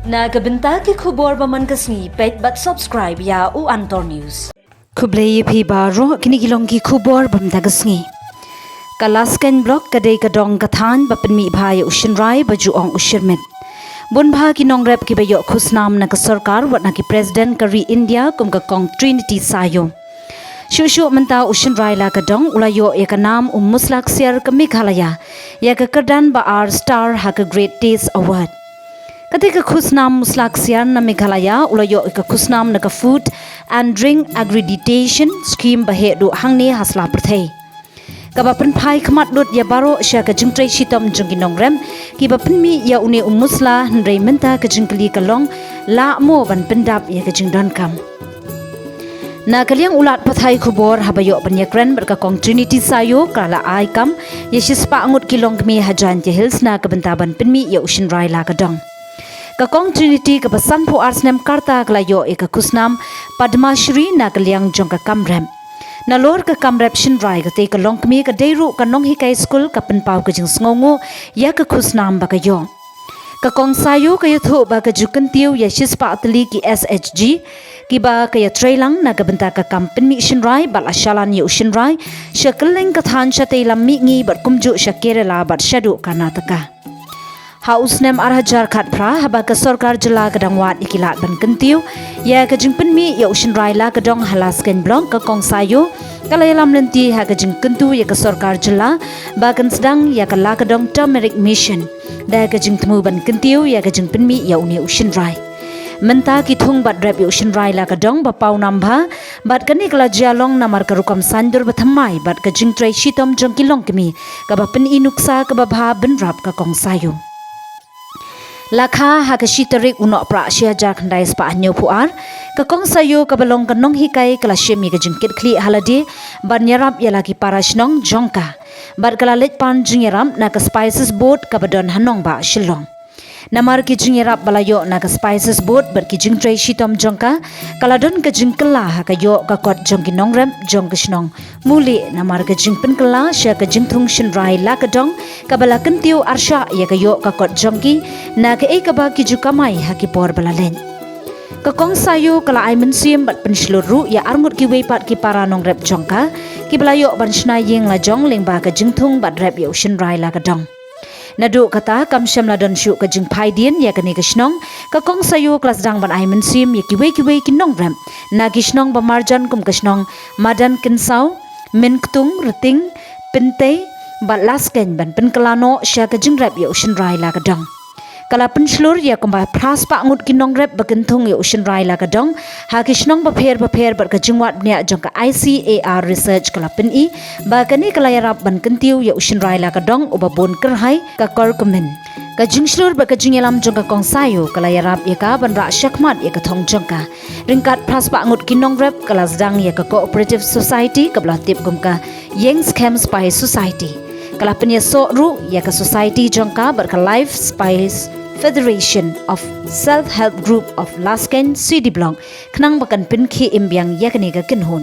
Nagabenta ki khubor baman kasni pet but subscribe ya u Antor News. Kublai phi baro kinigilong ki khubor bam dagasngi. Kalasken block kadai kadong kathan bapenmi bhai ushinrai baju ong ushirmet. Bunbha ki nongrep ki bayo khusnam na ka sarkar wat na ki president kari India kum ka kong Trinity Sayo. Shushu menta ushinrai la kadong ulayo ya ka nam muslak siar ka Meghalaya ya ka kardan ba R star ha ka Great Taste Award. Ketika khusnam muslaksian na Meghalaya ulayo ka khusnam na ka food and drink accreditation scheme bahe do hangni hasla perthai. Kabapan pai khamat dot ya baro sya ka jingtrai shitom jungki nongrem ki bapan mi ya une musla ndrai menta ka jingkli kalong la mo ban pendap ya ka jingdon kam. Na kaliang ulat pathai khubor habayo banyakran berka kong Trinity Sayo kala ai kam ya shispa angut kilong kmi hajan ya hills na kabentaban penmi ya ushin rai la kadong. Kakong Trinity ke pesan po arsnem karta kelayo eka kusnam Padma Shri na kaliang jong ka kamrem. Nalor ka kamrep shinrai kate ka longkmi ka deiru ka nong hikai school ka penpau ka jing sngongo ya ka kusnam bakayo. Kakong Sayo ka yuthu ba ka jukentiu ya shispa atli ki SHG ki ba ka ya trailang na ka benta ka kampen mi shinrai bal ashalan ya ushinrai syakeleng ka than sya teilam mi ngi bat kumju sya Kerala bat syadu Karnataka. Hausnem arhajar khat pra haba ka sarkar jila kadangwat ikilat ban kentiu ya ka jingpen mi ya ushin rai la kadong halasken blong ka kong Sayo kalayalam lenti ha ka jing kentu ya ka sarkar jila bagan sedang ya ka la kadong turmeric mission da ka jing temu ban kentiu ya ka jingpen mi ya uni ushin rai menta ki thung bat rep ya ushin rai la kadong ba pau nambha bat kani kala jalong namar ka rukam sandur bathamai bat ka jing trai shitom jong kilong kemi ka ba pen inuksa ka ba bha ben rap ka kong Sayo. Lakha hakashitarik unok pra sia jak ndai spa anyo puar ka kong Sayo ka balong ka nong hikai kala shemi ka jingkit kli halade ban yarap ya lagi parashnong jongka bar kala let pan jingeram na ka spices boat ka badon hanong ba shilong namar ki jingerap balayo na ka spices boat bar ki jingtrai shitom jongka kala don ka jingkela ha ka yo ka kot jongki nongrem jong ka shnong muli namar ka jingpen kala sya ka jingthung shin rai la ka dong ka bala kentiu arsha ya ka yo ka kot jongki na ka ka ba ki jukamai ha ki por balalen ka kong Sayo kala ai mensim bat pensluru ya arngut ki weipat ki para nongrep jongka ki balayo ban shnai yeng la jong leng ba ka jingthung bat rep ya shin rai la ka dong. Nadu kata kam syam la don syu ka jing pai dien ya kani ka shnong ka kong Sayo klas dang ban ai mensim ya ki wei ki nong rem na ki shnong ba marjan kum ka shnong madan kinsau min ktung reting pinte bat lasken ban pen kelano sya ka jing rep ya ushin rai la ka dong kala penslur ya kumba pras pa ngut ki nong rep bakentung ya ushin rai la ka dong ha ki shnong ba pher bat ka jingwat nya jong ka ICAR research kala pen I ba kani kala yarap ban kentiu ya ushin rai la ka dong uba bon kerhai ka kor kumen ka jingslur ba ka jingelam jong ka kong Sayo kala yarap ya ka ban ra syakmat ya ka thong jong ka ringkat pras pa ngut ki nong rep kala sedang ya ka cooperative society ka bla tip kum ka yeng scam spice society kala pen ya so ru ya ka society jong ka bar ka life spice Federation of Self-Help Group of Lasken City Block kenang bakan pinki imbyang yakni ka kinhun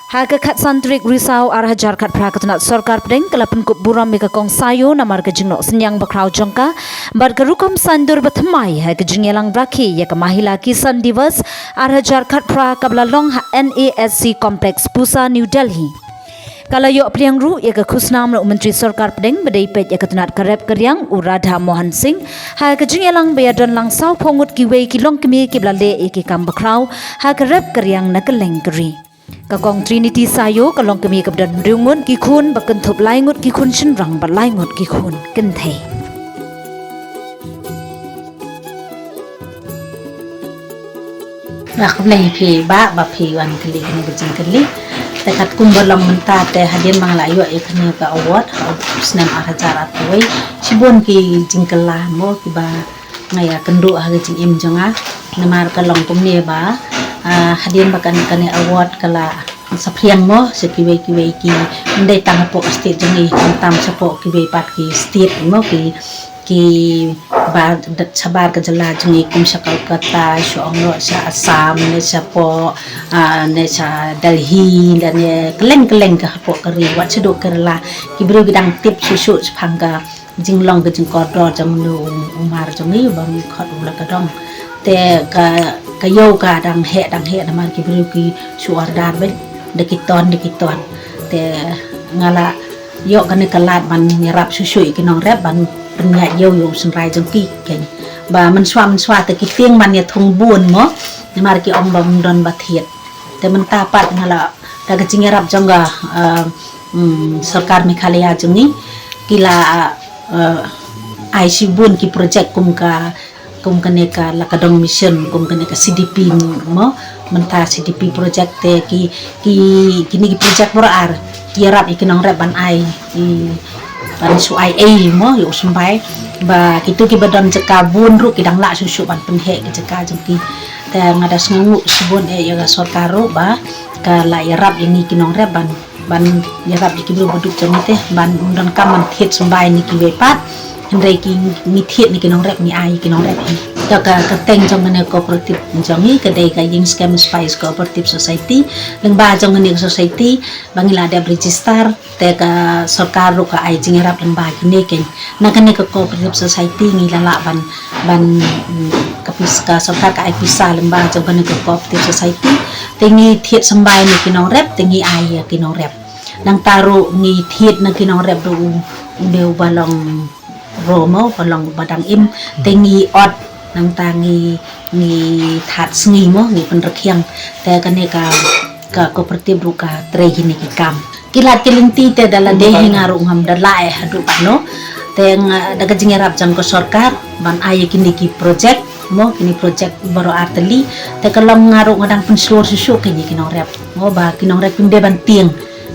Haka khat santrik risau arhajar khat prakat sarkar pedeng kalapan kup buram ka kong Sayo namar ka jingno senyang bakrau jongka bar ka rukom sandur bathamai ha ka jingelang brakhi ya ka mahila kisan divas arhajar khat pra kabla long NASC complex Pusa New Delhi kala yo pliang ru ya ka khusnam menteri sarkar pedeng badai pet ya ka tunat karep karyang Radha Mohan Singh ha ka jingelang bayadon lang sau phongut ki wei ki long kemi ki blale e ki kam bakrau ha ka rep karyang nakaleng kri ka kong Trinity Sayo ka long kemi ka bdan rungun ki khun bakan thop laingut ki khun shin rang ba laingut ki khun kin the Rakhlei phi ba phi wan kali kan bujing kali tekat kumbalam menta te hadian mangla yo ekne ka award snam arhajar atoi sibon ki jingkela mo ki ba ngaya kendu ha jing im jonga namar ka long kumne ba hadian bakan kane award kala sapriang mo se ki ndai tang po state jongi tam sapo ki we pat ki state mo ki ba sabar ka jala jungi kum sa Kolkata so sa Assam ne sa po ne sa Delhi dan ne keleng ka po kari wat sedo Kerala ki bro bidang tip susu phangga jing long ke jing kodro jam nu umar jam ni bang khot ula kadong te ka yo ka dang he namar ki bru ki suar dar be dekiton te ngala yo kan kalat ban nyerap susu ki nong rep ban penya yo sunrai jang ki ken ba man swa te ki tieng man ya thung buon mo namar ki om bam don bathiet te man ta pat ngala ta ka jing nyerap jang ga sarkar Meghalaya jang ni kila IC bun ki project kum ka lakadong mission kum ka CDP mo menta CDP project te kini project berar yarap ikinong rep ban ai ban su ai mo yo sumbai ba kitu ki badam jeka bun ru kidang la susu ban penhe ki jeka jengki te ngada sngu subun ya sorkaru ba ka la yarap ini kinong rep ban yarap ikibru baduk jengte ban undon kaman thiet sumbai ni ki wepat hendai ki mi thiet ni kinong rep ni ai kinong rep ka teng trong ne cooperative trong ni kedai ka ying scam spice cooperative society leng ba trong ne society bangila ada register te ka sarkar ru ka ai jing rap leng ba kini ken na kan ne ka cooperative society ni lala ban ka sarkar ka ai pisa leng ba trong ne ka cooperative society tengi thiet sambai ni kinong rep tengi ai kinong rep nang taru ni thiet na kinong rep ru deu balong romo balong badang im tengi ot nang tangi ni that sngi mo ni penrekiang te kane ka kooperatif ruka tre hini ki kam kilat kilinti te dala de hingaru ngam dalai hadu pano te daga jingerap jang ko sarkar ban aye kini ki project mo kini project baru arteli te kalong ngaru ngadang penslor susu kini kinong rep mo ba kinong rep pinde ban tieng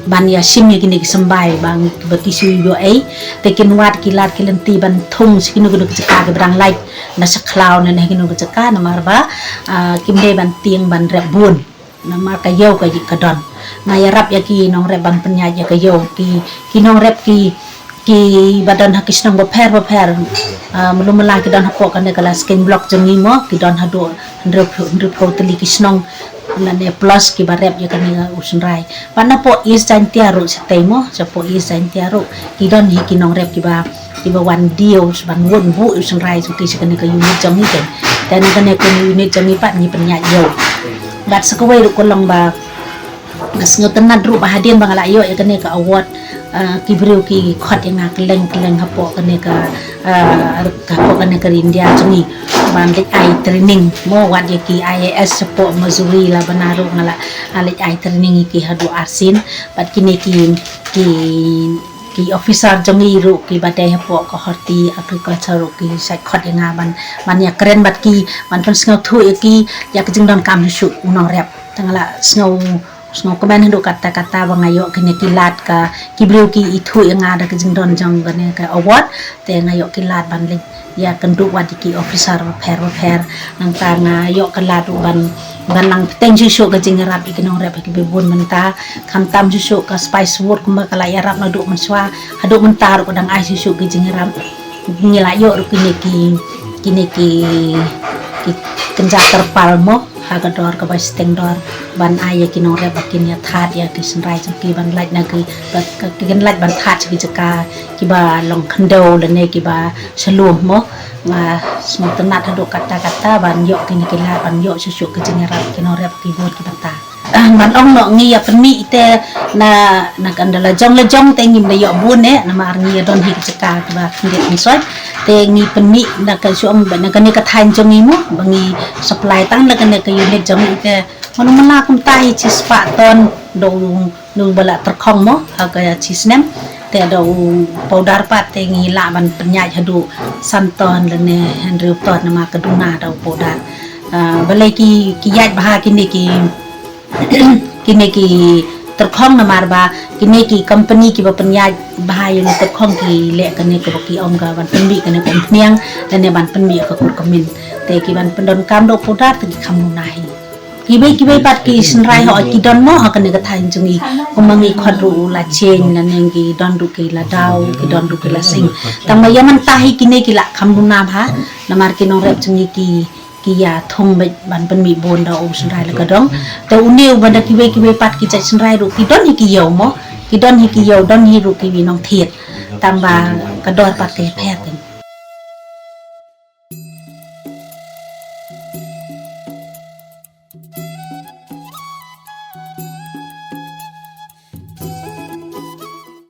ban ya sim ya kini sembai bang baki suyo ai tekin wat kilat kilenti ban thung sikinu kudu ceka ke berang light na saklau na kinu ceka na marba kimde ban tieng ban rep bun na mar ka yo ka kadon na ya rap ya ki nong rep ban penya ya ka yo ki nong rep ki badan hakis nang beper melum mela ki don hakok kan kala skin block jengi mo ki don hado 100 teli kisnong lane plus ki barep ya kan usunrai pana po is jantiaro setemo po is jantiaro ki don hi ki nong rep ki ba wan dio ban won bu usunrai su ki kan ka unit jangi ken dan kan ka unit jangi pat ni penya yo bat sakawai ru kolong ba ngasngo tenan ru ba hadian bangala yo ya kan ka award kibriu ki khot yang keleng hapo kan ka hapo kan ka India jangi ban lek ai training mo wat ye ki IAS sepo Missouri la banaru ngala lek ai training ki hadu arsin bat kini ki officer jangi ru ki badai hapo ko horti agriculture ru ki sai khot yang ban ya keren bat ki ban pen sngo thu ki ya kijing don kam su unong rep tangala sngo kemen hendak kata-kata bangayo kene kilat ka kibriu ki itu yang ada kijing don jang kene ka award te ngayo kilat ban lek ya kenduk wadi ki officer repair nang tanga yo kelat ban lang teng susu ka jing rap ikinong rap ki bebun menta kamtam susu ka spice word kuma kala ya rap naduk menswa haduk mentar ko dang ai susu ki jing rap ngila yo ru kini ki kenja terpal mo haga dor ka bas teng dor ban ai kinong rap bakin ya that ya ki senrai ki ban laj na ki kan laj ban that ki jaka ki ba long khando le ne ki ba selum mo ma semua tenat haduk kata-kata ban yo kini kila ban yo susu ke jengerap kinong rap ki buat ki bata ban ong no ngi ya penmi te na kandala jong te ngi yo bun ne na mar ngi don hi jaka ki ba ngi insoi te ngi penmi na ka suam ban na kani ka than jong ngi mo bangi supply tang na kani ka unit jong te mon mala kum tai chi spa ton do bala terkhong mo aga chi snem te do powder pat te ngi la ban penyaj hadu santon le ne handru ton na ma kaduna do powder balai ki yaj baha kini ki terkhong na marba kini ki company ki ba penyaj baha yang terkhong ki le kani ko ki om ga ban penbi kani ko pniang dan ne ban penbi ko komin te ki ban pendon kam do powder te ki kamu nahi kibai pat ki senrai ho ki don mo ha kani ka thain jungi kumangi khadru la chen la nengi don du ki la dau ki don du ki la sing tama yaman tahi kini ki la kamduna bha namar ki nong rep jungi ki ya thong ban penmi bon da o senrai la kadong te uneu banda kibai pat ki chai senrai ru ki don hi ki yo mo ki don hi ki yo don hi ru ki nong thiet tambah kedor pakai peten